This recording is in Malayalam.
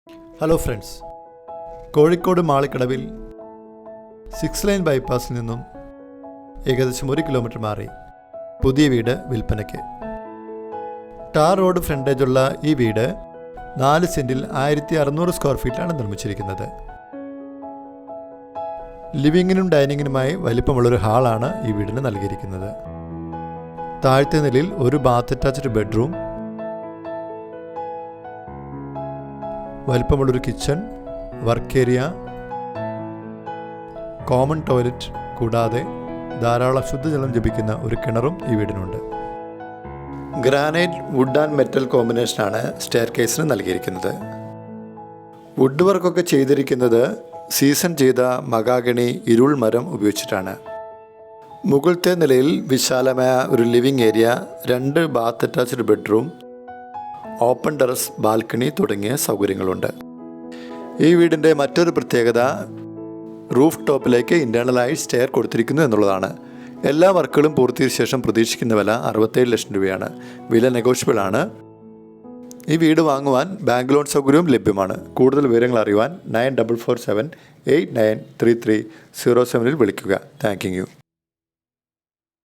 ഹലോ ഫ്രണ്ട്സ്, കോഴിക്കോട് മാളിക്കടവിൽ 6 ലൈൻ ബൈപ്പാസിൽ നിന്നും ഏകദേശം 1 കിലോമീറ്റർ മാറി പുതിയ വീട് വിൽപ്പനയ്ക്ക്. ടാർ റോഡ് ഫ്രണ്ടേജുള്ള ഈ വീട് 4 സെൻറ്റിൽ 1600 സ്ക്വയർ ഫീറ്റിലാണ് നിർമ്മിച്ചിരിക്കുന്നത്. ലിവിങ്ങിനും ഡൈനിങ്ങിനുമായി വലിപ്പമുള്ളൊരു ഹാളാണ് ഈ വീടിന് നൽകിയിരിക്കുന്നത്. താഴത്തെ നിലയിൽ ഒരു ബാത്ത് അറ്റാച്ച്ഡ് ബെഡ്റൂം, വലിപ്പമുള്ളൊരു kitchen, work area, common toilet കൂടാതെ ധാരാളം ശുദ്ധജലം ലഭിക്കുന്ന ഒരു കിണറും ഈ വീടിനുണ്ട്. ഗ്രാനൈറ്റ്, വുഡ് ആൻഡ് മെറ്റൽ കോമ്പിനേഷനാണ് സ്റ്റെയർ കേസിന് നൽകിയിരിക്കുന്നത്. വുഡ് വർക്കൊക്കെ ചെയ്തിരിക്കുന്നത് സീസൺ ചെയ്ത മഹാഗണി ഇരുൾ മരം ഉപയോഗിച്ചിട്ടാണ്. മുകളിലത്തെ നിലയിൽ വിശാലമായ ഒരു living area, 2 Baat attached bedroom, open terrace, balcony തുടങ്ങിയ സൗകര്യങ്ങളുണ്ട്. ഈ വീടിൻ്റെ മറ്റൊരു പ്രത്യേകത റൂഫ് ടോപ്പിലേക്ക് ഇൻറ്റേർണലായി സ്റ്റെയർ കൊടുത്തിരിക്കുന്നു എന്നുള്ളതാണ്. എല്ലാ വർക്കുകളും പൂർത്തീകരിച്ച ശേഷം പ്രതീക്ഷിക്കുന്ന വില 67 ലക്ഷം രൂപയാണ്. വില നെഗോഷ്യബിൾ ആണ്. ഈ വീട് വാങ്ങുവാൻ ബാങ്ക് ലോൺ സൗകര്യവും ലഭ്യമാണ്. കൂടുതൽ വിവരങ്ങൾ അറിയുവാൻ 9447 893307 വിളിക്കുക. Thank you.